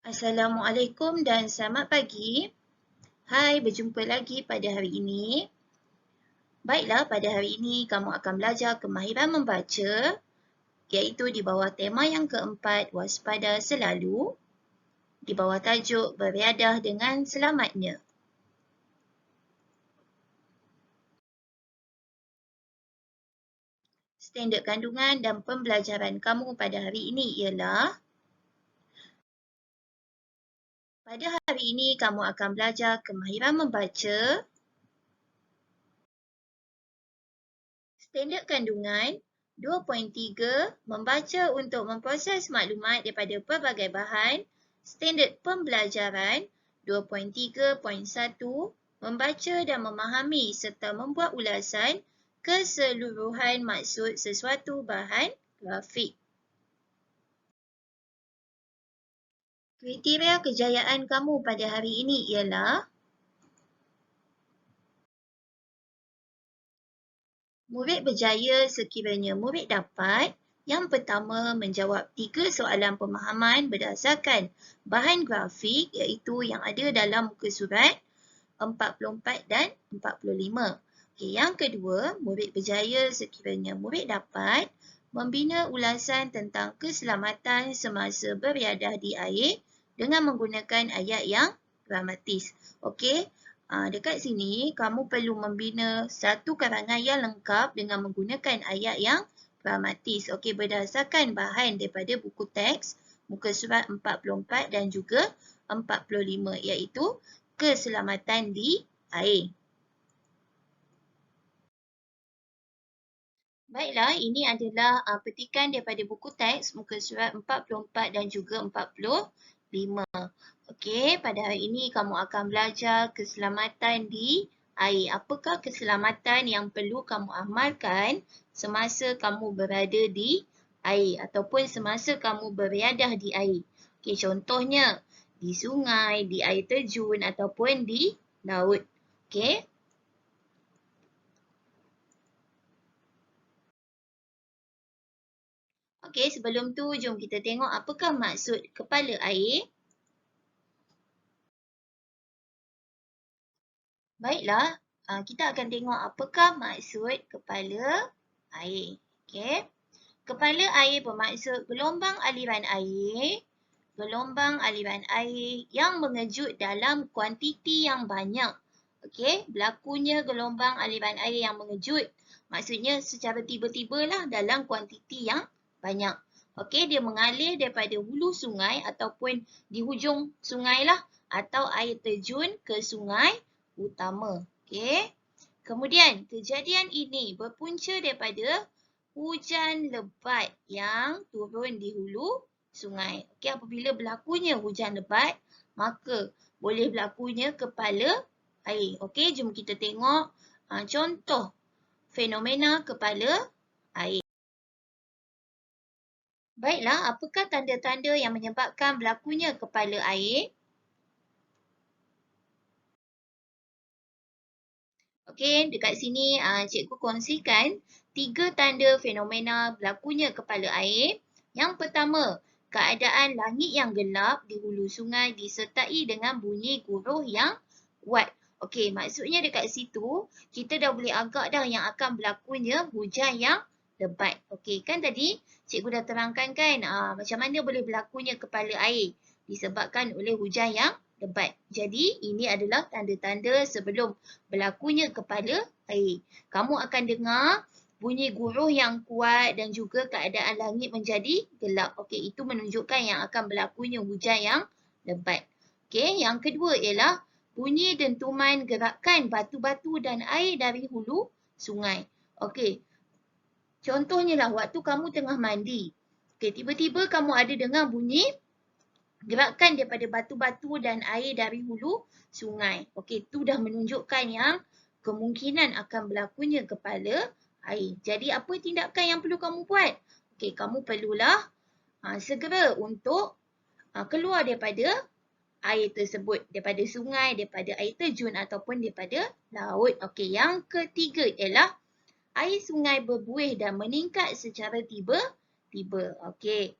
Assalamualaikum dan selamat pagi. Hai, berjumpa lagi pada hari ini. Baiklah, pada hari ini kamu akan belajar kemahiran membaca, iaitu di bawah tema yang keempat, waspada selalu, di bawah tajuk beriadah dengan selamatnya. Standard kandungan dan pembelajaran kamu pada hari ini ialah pada hari ini kamu akan belajar kemahiran membaca, standard kandungan 2.3 membaca untuk memproses maklumat daripada pelbagai bahan. Standard pembelajaran 2.3.1 membaca dan memahami serta membuat ulasan keseluruhan maksud sesuatu bahan grafik. Kriteria kejayaan kamu pada hari ini ialah murid berjaya sekiranya murid dapat yang pertama menjawab 3 soalan pemahaman berdasarkan bahan grafik iaitu yang ada dalam muka surat 44 dan 45. Okey, yang kedua, murid berjaya sekiranya murid dapat membina ulasan tentang keselamatan semasa beriadah di air dengan menggunakan ayat yang gramatis. Okey. Dekat sini, kamu perlu membina satu karangan yang lengkap dengan menggunakan ayat yang gramatis. Okey, berdasarkan bahan daripada buku teks, muka surat 44 dan juga 45, iaitu keselamatan di air. Baiklah, ini adalah petikan daripada buku teks, muka surat 44 dan juga 45. Okey, pada hari ini kamu akan belajar keselamatan di air. Apakah keselamatan yang perlu kamu amalkan semasa kamu berada di air ataupun semasa kamu beriadah di air? Okey, contohnya di sungai, di air terjun ataupun di laut. Okey. Okey, sebelum tu jom kita tengok apakah maksud kepala air. Baiklah, kita akan tengok apakah maksud kepala air. Okey. Kepala air bermaksud gelombang aliran air. Gelombang aliran air yang mengejut dalam kuantiti yang banyak. Okey, berlakunya gelombang aliran air yang mengejut. Maksudnya secara tiba-tibalah dalam kuantiti yang banyak. Okey, dia mengalir daripada hulu sungai ataupun di hujung sungai lah atau air terjun ke sungai utama. Okey. Kemudian, kejadian ini berpunca daripada hujan lebat yang turun di hulu sungai. Okey, apabila berlakunya hujan lebat, maka boleh berlakunya kepala air. Okey, jom kita tengok contoh fenomena kepala air. Baiklah, apakah tanda-tanda yang menyebabkan berlakunya kepala air? Okey, dekat sini cikgu kongsikan 3 tanda fenomena berlakunya kepala air. Yang pertama, keadaan langit yang gelap di hulu sungai disertai dengan bunyi guruh yang kuat. Okey, maksudnya dekat situ kita dah boleh agak dah yang akan berlakunya hujan yang lebat. Okey, kan tadi cikgu dah terangkan kan macam mana boleh berlakunya kepala air disebabkan oleh hujan yang lebat. Jadi, ini adalah tanda-tanda sebelum berlakunya kepala air. Kamu akan dengar bunyi guruh yang kuat dan juga keadaan langit menjadi gelap. Okey, itu menunjukkan yang akan berlakunya hujan yang lebat. Okey, yang kedua ialah bunyi dentuman gerakan batu-batu dan air dari hulu sungai. Okey, contohnya lah waktu kamu tengah mandi. Okey, tiba-tiba kamu ada dengar bunyi gerakan daripada batu-batu dan air dari hulu sungai. Okey, itu dah menunjukkan yang kemungkinan akan berlakunya kepala air. Jadi, apa tindakan yang perlu kamu buat? Okey, kamu perlulah segera untuk keluar daripada air tersebut. Daripada sungai, daripada air terjun ataupun daripada laut. Okey, yang ketiga ialah air sungai berbuih dan meningkat secara tiba-tiba. Okey.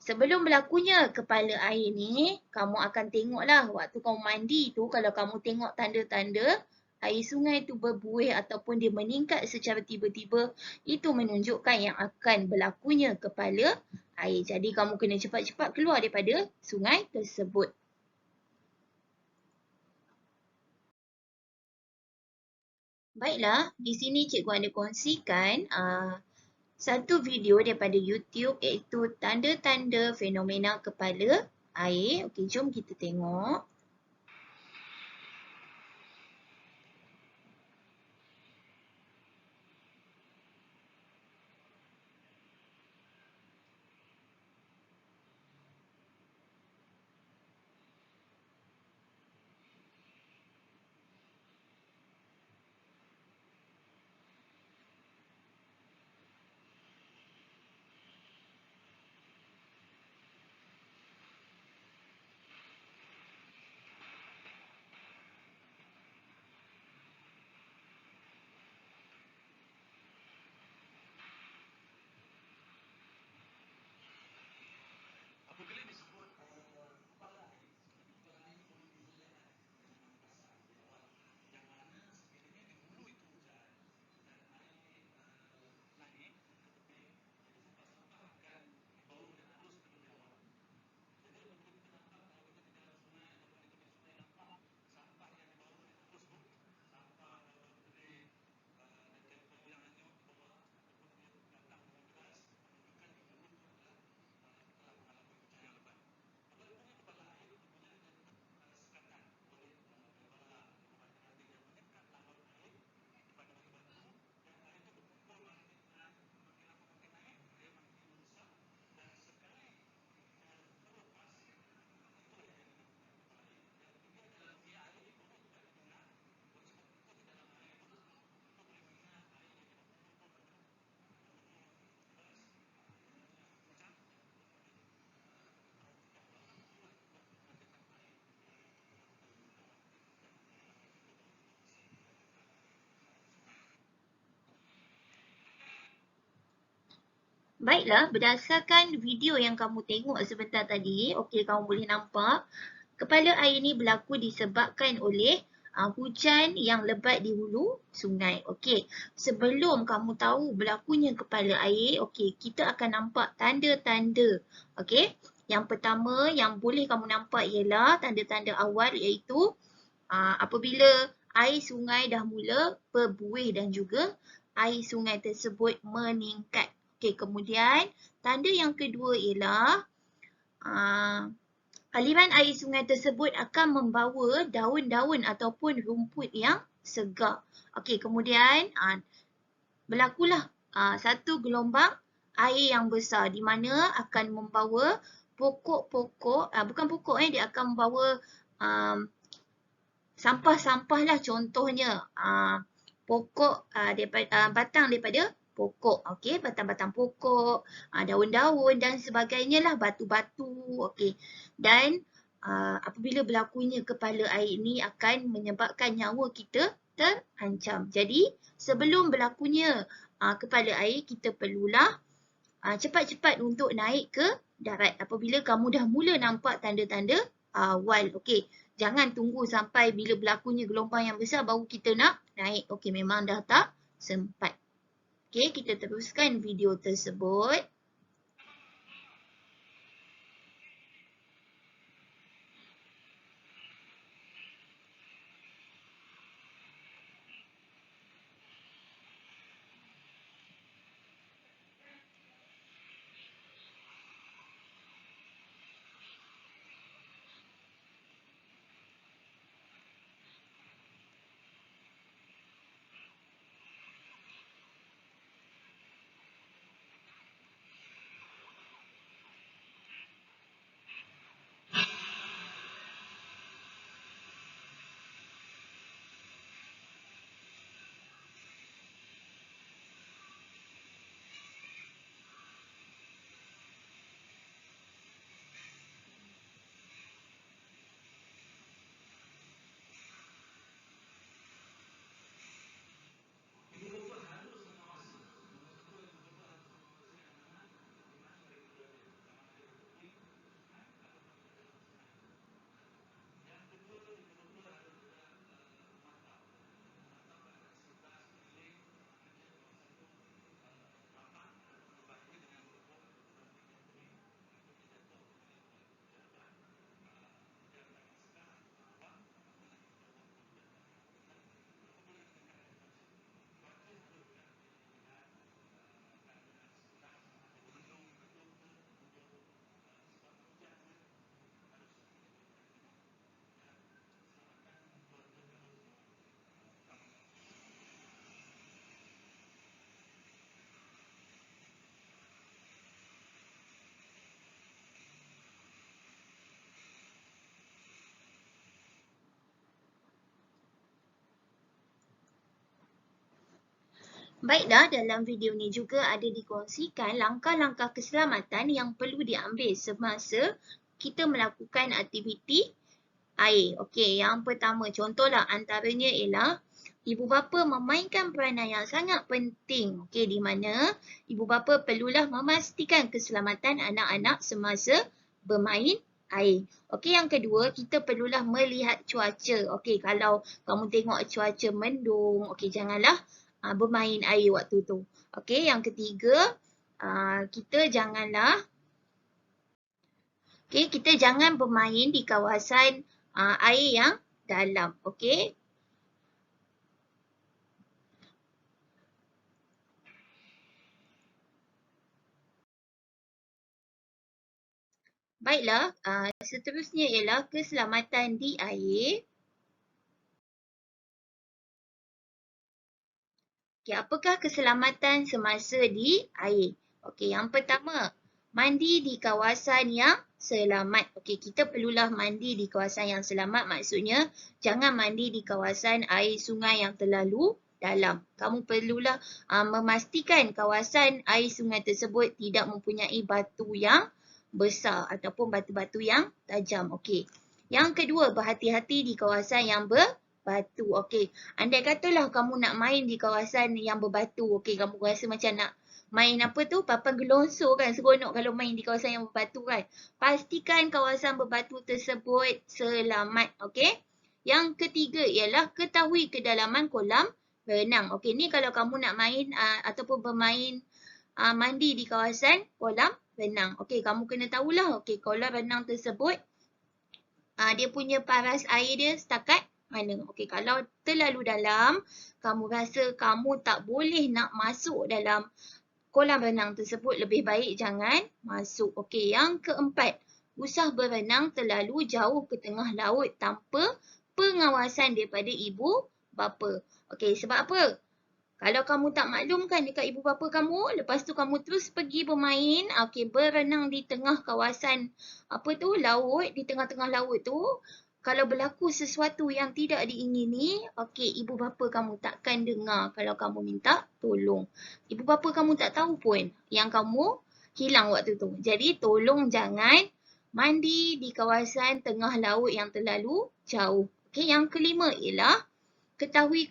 Sebelum berlakunya kepala air ni, kamu akan tengoklah waktu kamu mandi tu, kalau kamu tengok tanda-tanda air sungai tu berbuih ataupun dia meningkat secara tiba-tiba, itu menunjukkan yang akan berlakunya kepala air. Jadi kamu kena cepat-cepat keluar daripada sungai tersebut. Baiklah, di sini cikgu ada kongsikan satu video daripada YouTube iaitu tanda-tanda fenomena kepala air. Okey, jom kita tengok. Baiklah, berdasarkan video yang kamu tengok sebentar tadi, okey, kamu boleh nampak kepala air ni berlaku disebabkan oleh hujan yang lebat di hulu sungai. Okey, sebelum kamu tahu berlakunya kepala air, okey, kita akan nampak tanda-tanda. Okey, yang pertama yang boleh kamu nampak ialah tanda-tanda awal iaitu apabila air sungai dah mula berbuih dan juga air sungai tersebut meningkat. Okey, kemudian tanda yang kedua ialah aliran air sungai tersebut akan membawa daun-daun ataupun rumput yang segar. Okey, kemudian berlakulah satu gelombang air yang besar di mana akan membawa pokok-pokok, bukan pokok dia akan membawa sampah-sampah lah, contohnya pokok daripada batang daripada pokok, okey, batang-batang pokok, daun-daun dan sebagainya lah, batu-batu, okey. Dan apabila berlakunya kepala air ni akan menyebabkan nyawa kita terancam. Jadi sebelum berlakunya kepala air, kita perlulah cepat-cepat untuk naik ke darat apabila kamu dah mula nampak tanda-tanda awal. Okey, jangan tunggu sampai bila berlakunya gelombang yang besar baru kita nak naik. Okey, memang dah tak sempat. Okey, kita teruskan video tersebut. Baiklah, dalam video ni juga ada dikongsikan langkah-langkah keselamatan yang perlu diambil semasa kita melakukan aktiviti air. Okey, yang pertama contohlah antaranya ialah ibu bapa memainkan peranan yang sangat penting. Okey, di mana ibu bapa perlulah memastikan keselamatan anak-anak semasa bermain air. Okey, yang kedua kita perlulah melihat cuaca. Okey, kalau kamu tengok cuaca mendung, okey janganlah bermain air waktu tu. Okey, yang ketiga kita janganlah kita jangan bermain di kawasan air yang dalam. Okey. Baiklah, seterusnya ialah keselamatan di air. Okey, apakah keselamatan semasa di air? Okey, yang pertama, mandi di kawasan yang selamat. Okey, kita perlulah mandi di kawasan yang selamat. Maksudnya, jangan mandi di kawasan air sungai yang terlalu dalam. Kamu perlulah memastikan kawasan air sungai tersebut tidak mempunyai batu yang besar ataupun batu-batu yang tajam. Okey. Yang kedua, berhati-hati di kawasan yang berbatu. Okey. Andai katalah kamu nak main di kawasan yang berbatu. Okey, kamu rasa macam nak main apa tu? Papan gelonsor kan? Seronok kalau main di kawasan yang berbatu kan? Pastikan kawasan berbatu tersebut selamat. Okey. Yang ketiga ialah ketahui kedalaman kolam renang. Okey, ni kalau kamu nak main ataupun bermain mandi di kawasan kolam renang. Okey, kamu kena tahulah. Okey, kolam renang tersebut dia punya paras air dia setakat mana. Okey, kalau terlalu dalam, kamu rasa kamu tak boleh nak masuk dalam kolam renang tersebut, lebih baik jangan masuk. Okey, yang keempat, usah berenang terlalu jauh ke tengah laut tanpa pengawasan daripada ibu bapa. Okey, sebab apa? Kalau kamu tak maklumkan dekat ibu bapa kamu, lepas tu kamu terus pergi bermain, okey, berenang di tengah kawasan apa tu, laut, di tengah-tengah laut tu, kalau berlaku sesuatu yang tidak diingini, okey, ibu bapa kamu takkan dengar kalau kamu minta tolong. Ibu bapa kamu tak tahu pun yang kamu hilang waktu tu. Jadi tolong jangan mandi di kawasan tengah laut yang terlalu jauh. Okey, yang kelima ialah ketahui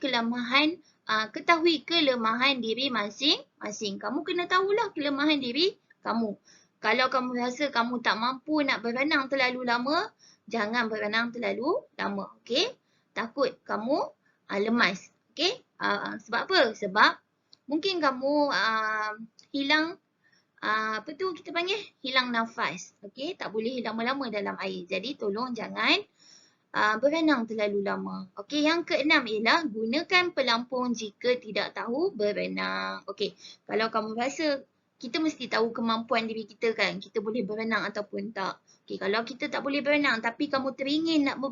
kelemahan diri masing-masing. Kamu kena tahulah kelemahan diri kamu. Kalau kamu rasa kamu tak mampu nak berenang terlalu lama, jangan berenang terlalu lama. Okey? Takut kamu lemas. Okey? Sebab apa? Sebab mungkin kamu hilang apa tu kita panggil? Hilang nafas. Okey? Tak boleh lama-lama dalam air. Jadi tolong jangan berenang terlalu lama. Okey, yang keenam ialah gunakan pelampung jika tidak tahu berenang. Okey, kalau kamu rasa kita mesti tahu kemampuan diri kita kan, kita boleh berenang ataupun tak. Okey, kalau kita tak boleh berenang tapi kamu teringin nak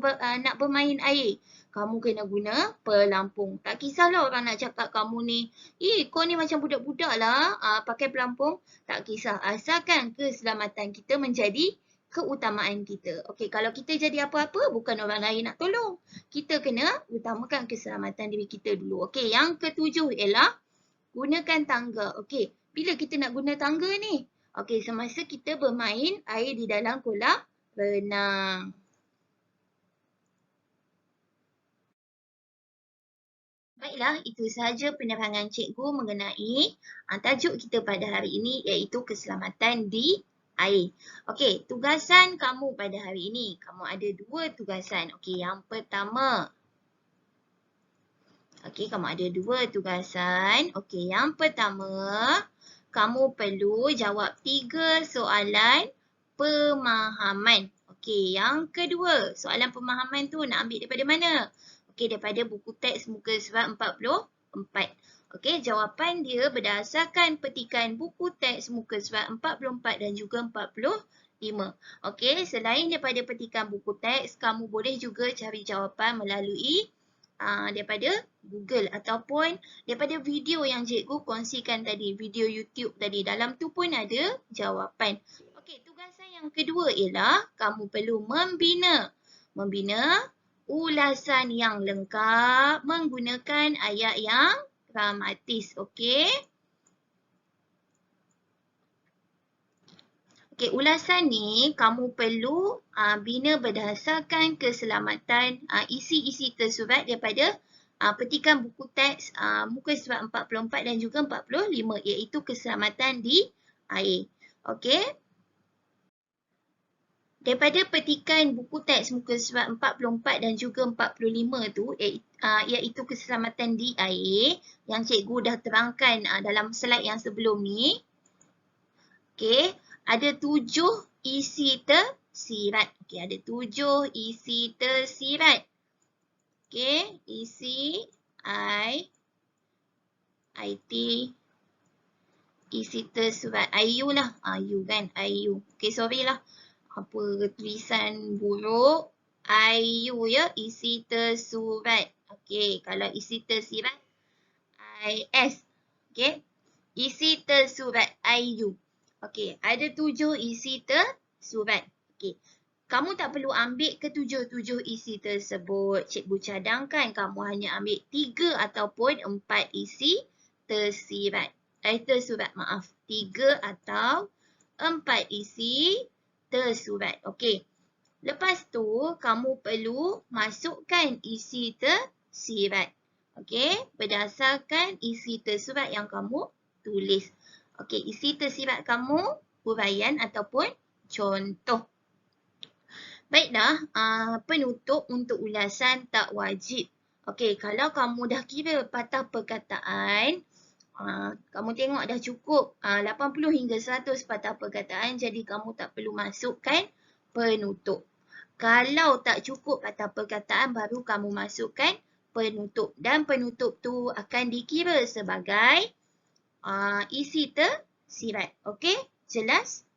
bermain air, kamu kena guna pelampung. Tak kisahlah orang nak cakap kamu ni, kau ni macam budak-budak lah pakai pelampung. Tak kisah, asalkan keselamatan kita menjadi keutamaan kita. Okey, kalau kita jadi apa-apa, bukan orang lain nak tolong. Kita kena utamakan keselamatan diri kita dulu. Okey, yang ketujuh ialah gunakan tangga. Okey, bila kita nak guna tangga ni? Okey, semasa kita bermain air di dalam kolam renang. Baiklah, itu sahaja penerangan cikgu mengenai tajuk kita pada hari ini iaitu keselamatan di air. Okey, tugasan kamu pada hari ini. Kamu ada dua tugasan. Okey, yang pertama. Okey, kamu ada dua tugasan. Okey, yang pertama, kamu perlu jawab 3 soalan pemahaman. Okey, yang kedua, soalan pemahaman tu nak ambil daripada mana? Okey, daripada buku teks muka surat 44. Okey, jawapan dia berdasarkan petikan buku teks muka surat 44 dan juga 45. Okey, selain daripada petikan buku teks, kamu boleh juga cari jawapan melalui daripada Google ataupun daripada video yang cikgu kongsikan tadi, video YouTube tadi. Dalam tu pun ada jawapan. Okey, tugasan yang kedua ialah kamu perlu membina ulasan yang lengkap menggunakan ayat yang dramatis. Okey. Okey, ulasan ni kamu perlu bina berdasarkan keselamatan isi-isi tersurat daripada petikan buku teks muka surat 44 dan juga 45 iaitu keselamatan di air. Okey. Daripada petikan buku teks muka surat 44 dan juga 45 tu iaitu keselamatan di air yang cikgu dah terangkan dalam slide yang sebelum ni. Okey, ada 7 isi tersirat. Okey, ada 7 isi tersirat. Okey, isi IT isi tersurat IU lah. IU kan, IU. Okey, sorry lah. Apa tulisan buruk. IU ya, isi tersurat. Okey, kalau isi tersirat IS. Okey, isi tersurat IU. Okey, ada 7 isi tersurat. Okey, kamu tak perlu ambil ke-7 isi tersebut. Cikgu cadangkan kamu hanya ambil 3 ataupun 4 isi tersirat. Tersurat, maaf. 3 atau 4 isi tersurat. Okey. Lepas tu, kamu perlu masukkan isi tersirat. Okey, berdasarkan isi tersurat yang kamu tulis. Okey, isi tersirat kamu huraian ataupun contoh. Baiklah, penutup untuk ulasan tak wajib. Okey, kalau kamu dah kira patah perkataan, kamu tengok dah cukup 80 hingga 100 patah perkataan, jadi kamu tak perlu masukkan penutup. Kalau tak cukup patah perkataan, baru kamu masukkan penutup. Dan penutup tu akan dikira sebagai isi tersirat. Okey, jelas?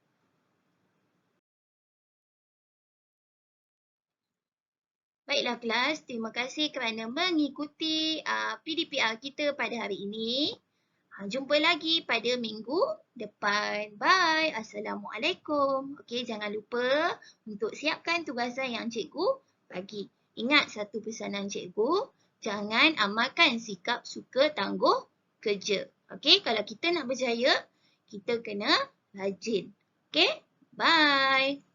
Baiklah kelas, terima kasih kerana mengikuti PDPR kita pada hari ini. Jumpa lagi pada minggu depan. Bye. Assalamualaikum. Okey, jangan lupa untuk siapkan tugasan yang cikgu bagi. Ingat satu pesanan cikgu, jangan amalkan sikap suka tangguh kerja. Okey, kalau kita nak berjaya, kita kena rajin. Okey, bye.